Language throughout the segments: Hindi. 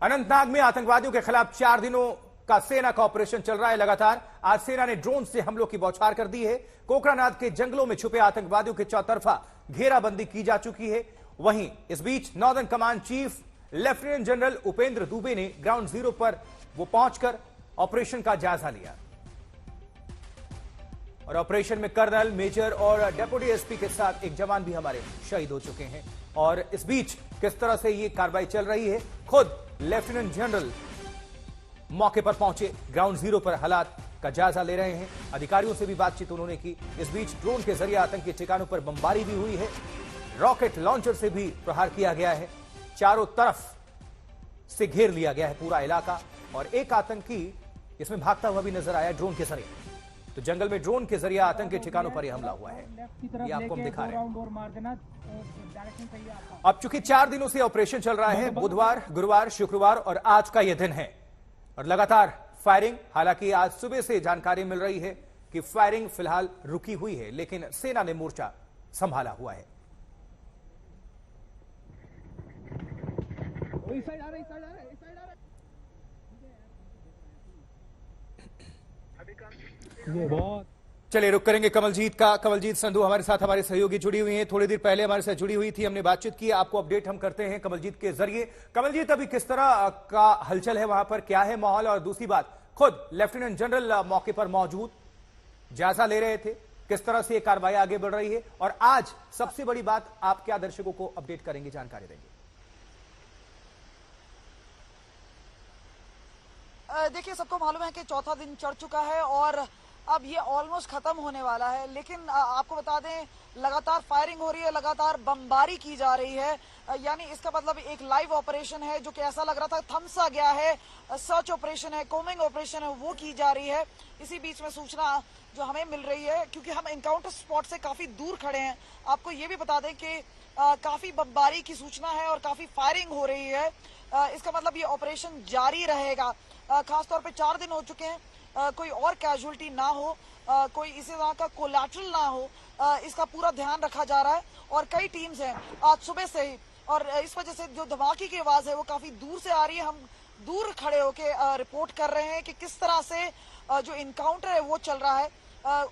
अनंतनाग में आतंकवादियों के खिलाफ 4 दिनों का सेना का ऑपरेशन चल रहा है लगातार। आज सेना ने ड्रोन से हमलों की बौछार कर दी है। कोकरानाग के जंगलों में छुपे आतंकवादियों के चौतरफा घेराबंदी की जा चुकी है। वहीं इस बीच northern command chief lieutenant general Upendra Dubey ने ग्राउंड जीरो पर वो पहुंचकर ऑपरेशन का जायजा लिया और ऑपरेशन में कर्नल, मेजर और डेप्यूटी एसपी के साथ एक जवान भी हमारे शहीद हो चुके हैं। और इस बीच किस तरह से ये कार्रवाई चल रही है, खुद लेफ्टिनेंट जनरल मौके पर पहुंचे, ग्राउंड जीरो पर हालात का जायजा ले रहे हैं। अधिकारियों से भी बातचीत उन्होंने की। इस बीच ड्रोन के जरिए आतंकी ठिकानों पर बमबारी भी हुई है। रॉकेट लॉन्चर से भी प्रहार किया गया है। चारों तरफ से घेर लिया गया है पूरा इलाका और एक आतंकी इसमें भागता हुआ भी नजर आया ड्रोन के जरिए। तो जंगल में ड्रोन के जरिए आतंकी ठिकानों पर यह हमला हुआ है, ये आपको हम दिखा रहे हैं। अब चूंकि 4 दिनों से ऑपरेशन चल रहा है, बुधवार, गुरुवार, शुक्रवार और आज का यह दिन है और लगातार फायरिंग। हालांकि आज सुबह से जानकारी मिल रही है कि फायरिंग फिलहाल रुकी हुई है, लेकिन सेना ने मोर्चा संभाला हुआ है। चलिए रुक करेंगे कमलजीत का। कमलजीत संधू हमारे साथ, हमारे सहयोगी जुड़ी हुई हैं, थोड़ी देर पहले हमारे साथ जुड़ी हुई थी, हमने बातचीत की। आपको अपडेट हम करते हैं कमलजीत के जरिए। कमलजीत, अभी किस तरह का हलचल है वहां पर, क्या है माहौल? और दूसरी बात, खुद लेफ्टिनेंट जनरल मौके पर मौजूद जायजा ले रहे थे, किस तरह से ये कार्रवाई आगे बढ़ रही है और आज सबसे बड़ी बात आप क्या दर्शकों को अपडेट करेंगे, जानकारी देंगे? देखिए, सबको मालूम है कि चौथा दिन चढ़ चुका है और अब ये ऑलमोस्ट खत्म होने वाला है, लेकिन आपको बता दें लगातार फायरिंग हो रही है, लगातार बमबारी की जा रही है। यानी इसका मतलब एक लाइव ऑपरेशन है जो कि ऐसा लग रहा था थम सा गया है। सर्च ऑपरेशन है, कोमिंग ऑपरेशन है, वो की जा रही है। इसी बीच में सूचना जो हमें मिल रही है, क्योंकि हम एनकाउंटर स्पॉट से काफी दूर खड़े हैं, आपको ये भी बता दें कि काफी बमबारी की सूचना है और काफी फायरिंग हो रही है। इसका मतलब ये ऑपरेशन जारी रहेगा। खासतौर पे 4 दिन हो चुके हैं, कोई और कैजुअलिटी ना हो, कोई इसी तरह का कोलैटरल ना हो, इसका पूरा ध्यान रखा जा रहा है। और कई टीम्स हैं आज सुबह से ही, और इस वजह से जो धमाके की आवाज है वो काफी दूर से आ रही है। हम दूर खड़े होके रिपोर्ट कर रहे हैं कि किस तरह से जो इनकाउंटर है वो चल रहा है।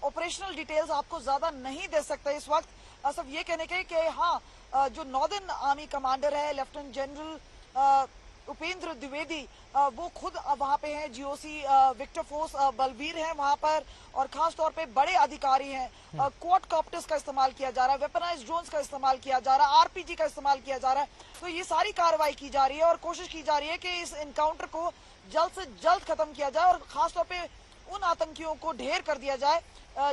ऑपरेशनल डिटेल्स आपको ज्यादा नहीं दे सकते इस वक्त, सब ये कहने के कि हाँ, जो नॉर्दर्न आर्मी कमांडर है लेफ्टिनेंट जनरल उपेंद्र द्विवेदी, वो खुद वहां पे हैं। जीओसी विक्टर फोर्स बलबीर हैं वहां पर और खास तौर पे बड़े अधिकारी हैं। क्वाड कॉप्टर्स का इस्तेमाल किया जा रहा है, वेपनाइज्ड ड्रोन्स का इस्तेमाल किया जा रहा है, आरपीजी का इस्तेमाल किया जा रहा है। तो ये सारी कार्रवाई की जा रही है और कोशिश की जा रही है कि इस एनकाउंटर को जल्द से जल्द खत्म किया जाए और खासतौर पे उन आतंकियों को ढेर कर दिया जाए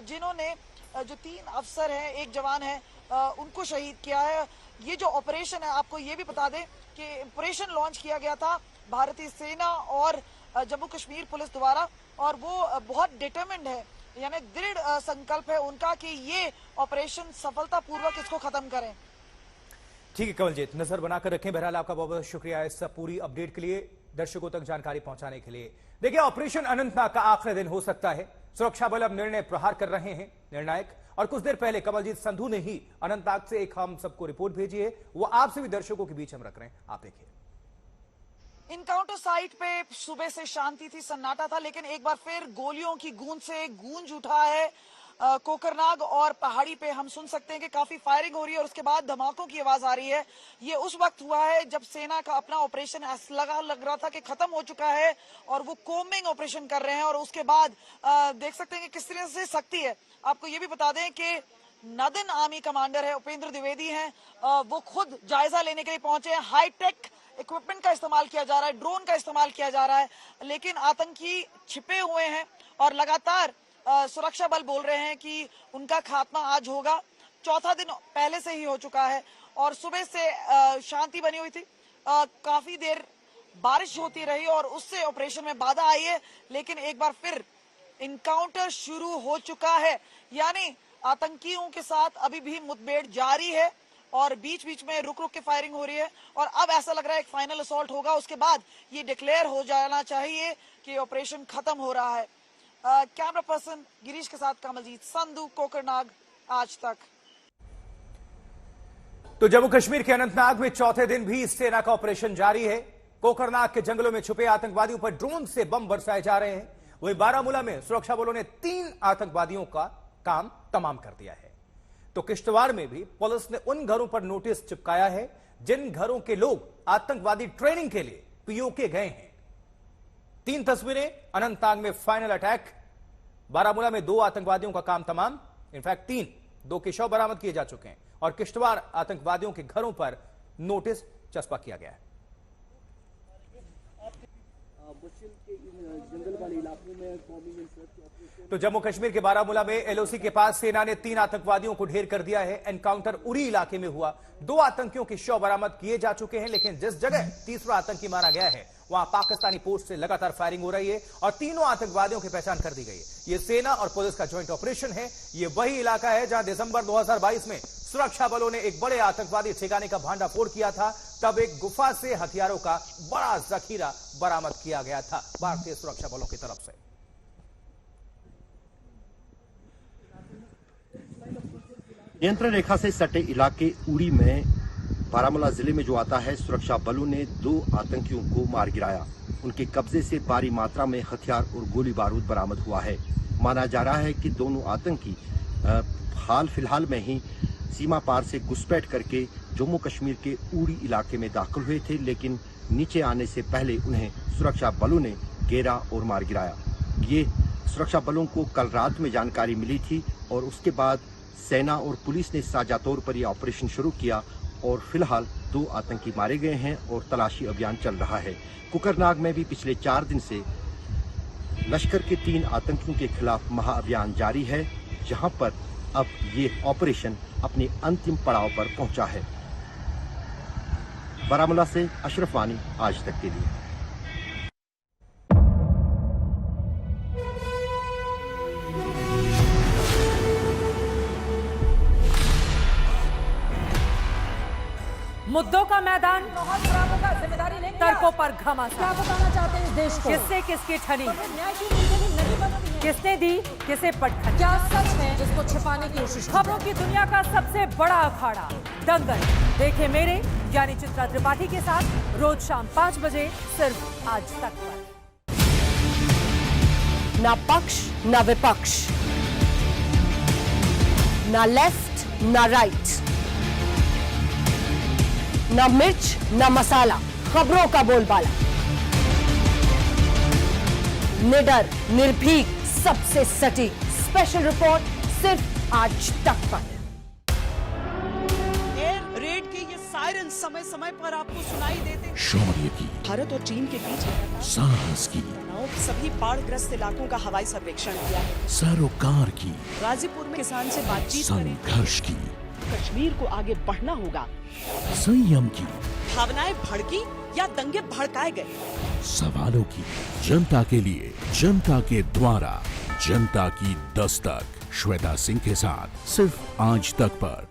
जिन्होंने जो 3 अफसर हैं, 1 जवान है, उनको शहीद किया है। ये जो ऑपरेशन है, आपको ये भी बता दें कि ऑपरेशन लॉन्च किया गया था भारतीय सेना और जम्मू कश्मीर पुलिस द्वारा, और वो बहुत डिटरमिन्ड है, यानी दृढ़ संकल्प है उनका कि ये ऑपरेशन सफलतापूर्वक इसको खत्म करें। ठीक है कमलजीत, नजर बनाकर रखें। बहरहाल आपका बहुत बहुत शुक्रिया इस पूरी अपडेट के लिए, दर्शकों तक जानकारी पहुंचाने के लिए। देखिए, ऑपरेशन अनंतनाग का आखिरी दिन हो सकता है। सुरक्षा बल अब निर्णय प्रहार कर रहे हैं, निर्णायक। और कुछ देर पहले कमलजीत संधू ने ही अनंतनाग से एक हम सबको रिपोर्ट भेजी है, वो आपसे भी दर्शकों के बीच हम रख रहे हैं, आप देखिए। इनकाउंटर साइट पे सुबह से शांति थी, सन्नाटा था, लेकिन एक बार फिर गोलियों की गूंज से गूंज उठा है। कोकरनाग और पहाड़ी पे हम सुन सकते हैं कि काफी फायरिंग हो रही है और उसके बाद धमाकों की आवाज आ रही है। ये उस वक्त हुआ है जब सेना का अपना ऑपरेशन लग रहा था कि खत्म हो चुका है और वो कोम्बिंग ऑपरेशन कर रहे हैं। और उसके बाद देख सकते हैं कि किस तरह से सख्ती है। आपको ये भी बता दें कि नॉर्दर्न आर्मी कमांडर है उपेंद्र द्विवेदी हैं, वो खुद जायजा लेने के लिए पहुंचे हैं। हाईटेक इक्विपमेंट का इस्तेमाल किया जा रहा है, ड्रोन का इस्तेमाल किया जा रहा है, लेकिन आतंकी छिपे हुए हैं और लगातार सुरक्षा बल बोल रहे हैं कि उनका खात्मा आज होगा। चौथा दिन पहले से ही हो चुका है और सुबह से शांति बनी हुई थी। काफी देर बारिश होती रही और उससे ऑपरेशन में बाधा आई है, लेकिन एक बार फिर इनकाउंटर शुरू हो चुका है। यानी आतंकियों के साथ अभी भी मुठभेड़ जारी है और बीच बीच में रुक रुक के फायरिंग हो रही है और अब ऐसा लग रहा है एक फाइनल असॉल्ट होगा, उसके बाद ये डिक्लेयर हो जाना चाहिए कि ऑपरेशन खत्म हो रहा है। कैमरा पर्सन गिरीश के साथ कमलजीत संधू, कोकरनाग, आज तक। तो जम्मू कश्मीर के अनंतनाग में चौथे दिन भी सेना का ऑपरेशन जारी है। कोकरनाग के जंगलों में छुपे आतंकवादियों पर ड्रोन से बम बरसाए जा रहे हैं। वहीं बारामूला में सुरक्षा बलों ने 3 आतंकवादियों का काम तमाम कर दिया है। तो किश्तवाड़ में भी पुलिस ने उन घरों पर नोटिस चिपकाया है जिन घरों के लोग आतंकवादी ट्रेनिंग के लिए पीओके गए हैं। 3 तस्वीरें, अनंतनाग में फाइनल अटैक, बारामूला में 2 आतंकवादियों का काम तमाम, इनफैक्ट 3, 2 के शव बरामद किए जा चुके हैं और किश्तवाड़ आतंकवादियों के घरों पर नोटिस चस्पा किया गया है। तो जम्मू कश्मीर के बारामूला में एलओसी के पास सेना ने 3 आतंकवादियों को ढेर कर दिया है। एनकाउंटर उरी इलाके में हुआ। 2 आतंकियों के शव बरामद किए जा चुके हैं, लेकिन जिस जगह तीसरा आतंकी मारा गया है वहां पाकिस्तानी पोस्ट से लगातार फायरिंग हो रही है और तीनों आतंकवादियों की पहचान कर दी गई है। यह सेना और पुलिस का ज्वाइंट ऑपरेशन है। यह वही इलाका है जहां दिसंबर 2022 में सुरक्षा बलों ने एक बड़े आतंकवादी ठिकाने का भांडाफोड़ किया था। तब एक गुफा से हथियारों का बड़ा जखीरा बरामद किया गया था भारतीय सुरक्षा बलों की तरफ से। नियंत्रण रेखा से सटे इलाके उड़ी में बारामूला जिले में जो आता है, सुरक्षा बलों ने 2 आतंकियों को मार गिराया। उनके कब्जे से भारी मात्रा में हथियार और गोली बारूद बरामद हुआ है। माना जा रहा है कि दोनों आतंकी हाल फिलहाल में ही सीमा पार से घुसपैठ करके जम्मू कश्मीर के उड़ी इलाके में दाखिल हुए थे, लेकिन नीचे आने से पहले उन्हें सुरक्षा बलों ने घेरा और मार गिराया। ये सुरक्षा बलों को कल रात में जानकारी मिली थी और उसके बाद सेना और पुलिस ने साझा तौर पर यह ऑपरेशन शुरू किया और फिलहाल 2 आतंकी मारे गए हैं और तलाशी अभियान चल रहा है। कोकरनाग में भी पिछले 4 दिन से लश्कर के 3 आतंकियों के खिलाफ महाअभियान जारी है, जहां पर अब ये ऑपरेशन अपने अंतिम पड़ाव पर पहुंचा है। बारामूला से अशरफ वानी, आज तक के लिए। मुद्दों का मैदान, माहौल खराब होगा, जिम्मेदारी लेंगे तर्कों पर घमासान। क्या बताना चाहते हैं इस देश को? किससे किसकी ठनी, न्याय की नीति नहीं बनती है। किसने दी किसे पटखनी। क्या सच है जिसको छिपाने की कोशिश? खबरों की दुनिया का सबसे बड़ा अखाड़ा दंगल देखे मेरे यानी चित्रा त्रिपाठी के साथ रोज शाम 5 बजे सिर्फ आज तक पर। ना पक्ष ना विपक्ष, ना लेफ्ट ना राइट, ना मिर्च ना मसाला, खबरों का बोलबाला, निडर निर्भीक सबसे सटीक स्पेशल रिपोर्ट सिर्फ आज तक पर। एयर रेड के ये सायरन समय समय पर आपको सुनाई देते। शौर्य की, भारत और चीन के बीच साहस की, सभी बाढ़ग्रस्त इलाकों का हवाई सर्वेक्षण किया है। सरोकार की, गाजीपुर में किसान से बातचीत करें। संघर्ष की, कश्मीर को आगे बढ़ना होगा। संयम की, भावनाएं भड़की या दंगे भड़काए गए। सवालों की, जनता के लिए, जनता के द्वारा, जनता की दस्तक। श्वेता सिंह के साथ सिर्फ आज तक पर।